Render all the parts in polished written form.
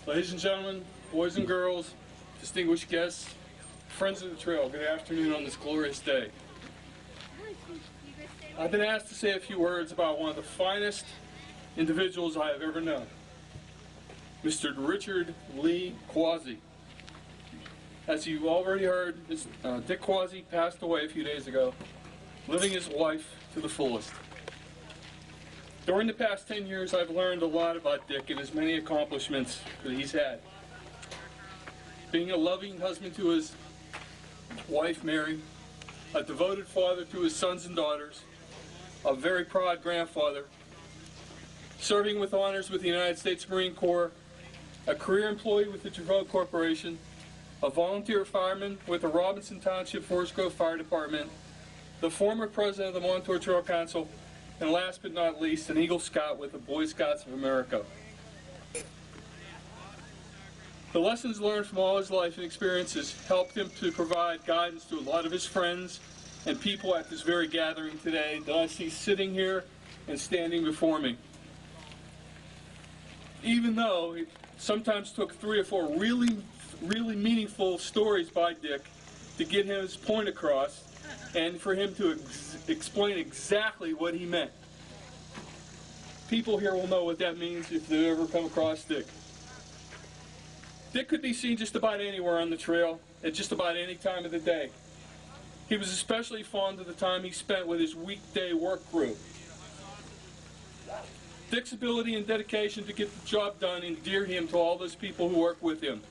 Ladies and gentlemen, boys and girls, distinguished guests, friends of the trail, good afternoon on this glorious day. I've been asked to say a few words about one of the finest individuals I have ever known, Mr. Richard Lee Quasi. As you already heard, Dick Quasi passed away a few days ago, living his life to the fullest. During the past 10 years, I've learned a lot about Dick and his many accomplishments that he's had. Being a loving husband to his wife, Mary, a devoted father to his sons and daughters, a very proud grandfather, serving with honors with the United States Marine Corps, a career employee with the Trestle Corporation, a volunteer fireman with the Robinson Township Forest Grove Fire Department, the former president of the Montour Trail Council, and last but not least, an Eagle Scout with the Boy Scouts of America. The lessons learned from all his life and experiences helped him to provide guidance to a lot of his friends and people at this very gathering today that I see sitting here and standing before me. Even though it sometimes took 3 or 4 really meaningful stories by Dick to get his point across, and for him to explain exactly what he meant. People here will know what that means if they ever come across Dick. Dick could be seen just about anywhere on the trail at just about any time of the day. He was especially fond of the time he spent with his weekday work group. Dick's ability and dedication to get the job done endeared him to all those people who work with him.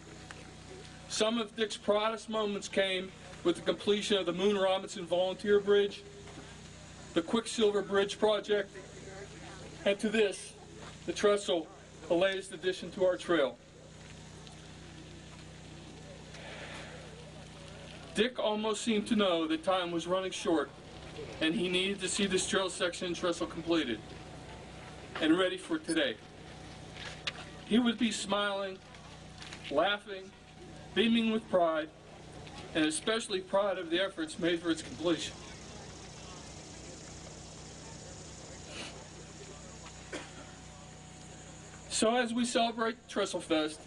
Some of Dick's proudest moments came with the completion of the Moon Robinson Volunteer Bridge, the Quicksilver Bridge project, and to this, the Trestle, the latest addition to our trail. Dick almost seemed to know that time was running short and he needed to see this trail section in Trestle completed and ready for today. He would be smiling, laughing, beaming with pride, and especially proud of the efforts made for its completion. So as we celebrate Trestle Fest,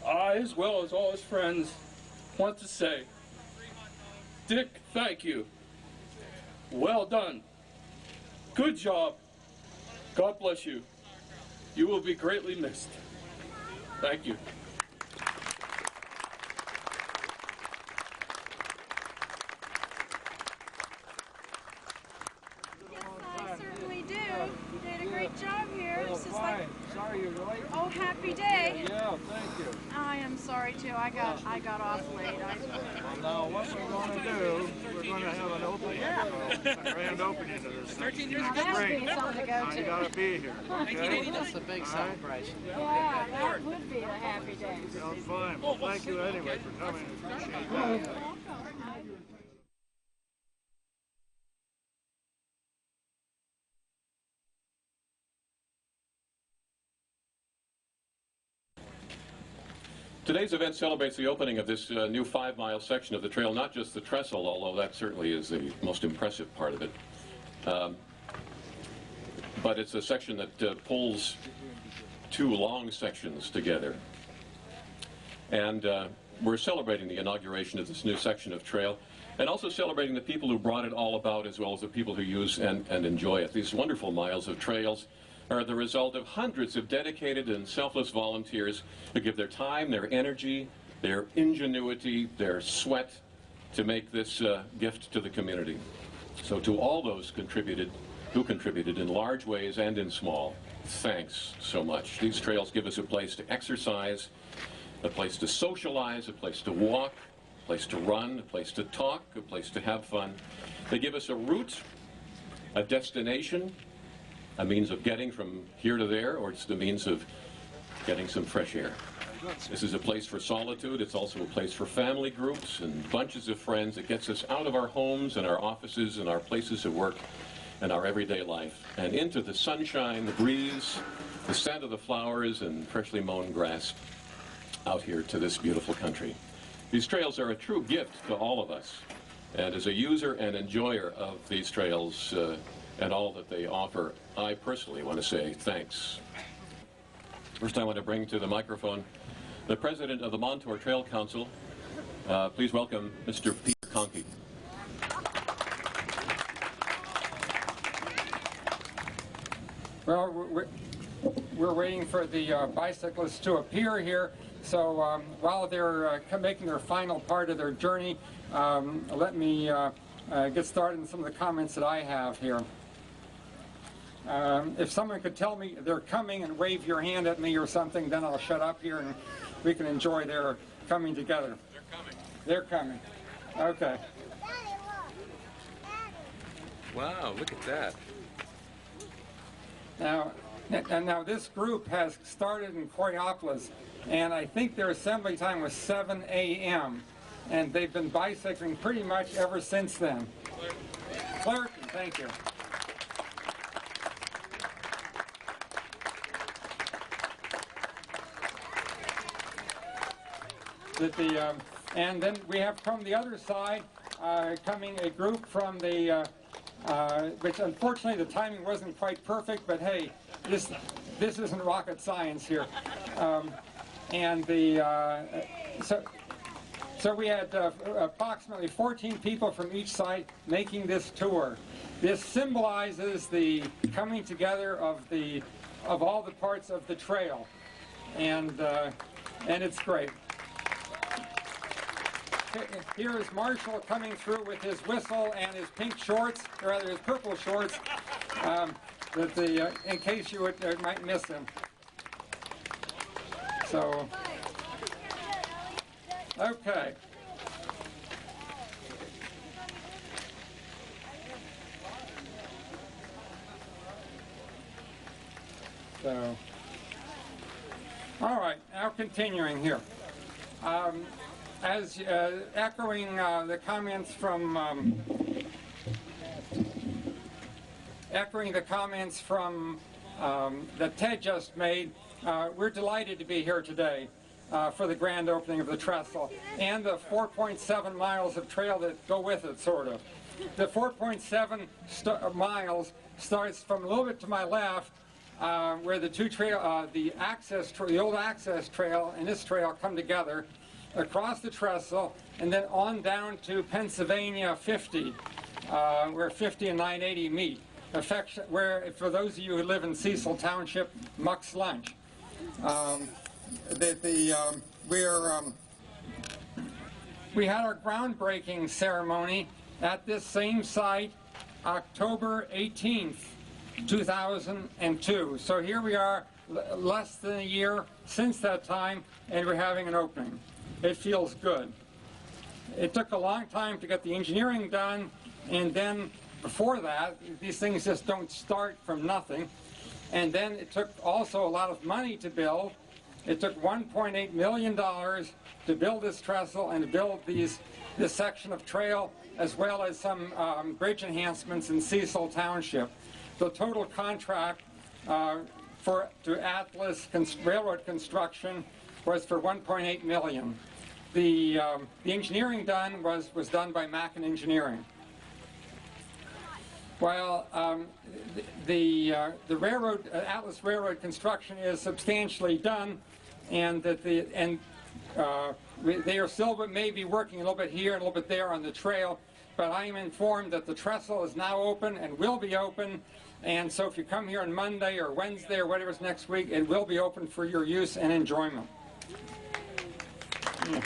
I, as well as all his friends, want to say, Dick, thank you. Well done. Good job. God bless you. You will be greatly missed. Thank you. Job here. Oh, this is fine. like, sorry you're late. oh, happy day. Yeah, thank you. I am sorry too. I got off late. Now what we're going to do, we're going to have an opening, a grand opening of this thing. 13 years ago. That would be something to go to. You got to be here. Okay? That's a big celebration. Yeah, that would be a happy day. Well, fine. Well, thank you anyway for coming. Appreciate that. Today's event celebrates the opening of this new 5-mile section of the trail, not just the Trestle, although that certainly is the most impressive part of it. But it's a section that pulls 2 long sections together. And we're celebrating the inauguration of this new section of trail, and also celebrating the people who brought it all about, as well as the people who use and enjoy it. These wonderful miles of trails are the result of hundreds of dedicated and selfless volunteers who give their time, their energy, their ingenuity, their sweat to make this gift to the community. So to all those who contributed in large ways and in small, thanks so much. These trails give us a place to exercise, a place to socialize, a place to walk, a place to run, a place to talk, a place to have fun. They give us a route, a destination, a means of getting from here to there, or it's the means of getting some fresh air. This is a place for solitude. It's also a place for family groups and bunches of friends. It gets us out of our homes and our offices and our places of work and our everyday life and into the sunshine, the breeze, the scent of the flowers and freshly mown grass out here to this beautiful country. These trails are a true gift to all of us. And as a user and enjoyer of these trails, and all that they offer, I personally want to say thanks. First, I want to bring to the microphone the president of the Montour Trail Council. Please welcome Mr. Peter Conkey. Well, we're waiting for the bicyclists to appear here. So while they're making their final part of their journey, let me get started in some of the comments that I have here. If someone could tell me they're coming and wave your hand at me or something, then I'll shut up here and we can enjoy their coming together. They're coming. They're coming. Okay. Wow, look at that. Now this group has started in Coraopolis, and I think their assembly time was 7 a.m. and they've been bicycling pretty much ever since then. Clareton, thank you. And then we have from the other side coming a group from the which unfortunately the timing wasn't quite perfect, but hey, this isn't rocket science here. So we had approximately 14 people from each side making this tour. This symbolizes the coming together of all the parts of the trail, and it's great. Here is Marshall coming through with his whistle and his pink shorts, or rather his purple shorts, in case you might miss him. So, okay. So, all right, now continuing here. As echoing the comments that Ted just made, we're delighted to be here today for the grand opening of the Trestle and the 4.7 miles of trail that go with it, sort of. The 4.7 miles starts from a little bit to my left, where the two trail, the old access trail and this trail come together, across the Trestle, and then on down to Pennsylvania 50, where 50 and 980 meet. Where, for those of you who live in Cecil Township, Muck's Lunch. We had our groundbreaking ceremony at this same site, October 18th, 2002. So here we are, less than a year since that time, and we're having an opening. It feels good. It took a long time to get the engineering done, and then before that, these things just don't start from nothing. And then it took also a lot of money to build. It took $1.8 million to build this trestle and to build this section of trail, as well as some bridge enhancements in Cecil Township. The total contract to Atlas Railroad Construction was for $1.8 million. The engineering done was done by Mackin Engineering. While the railroad Atlas Railroad Construction is substantially done, and they are still maybe working a little bit here and a little bit there on the trail, but I am informed that the trestle is now open and will be open. And so if you come here on Monday or Wednesday or whatever's next week, it will be open for your use and enjoyment. Yeah.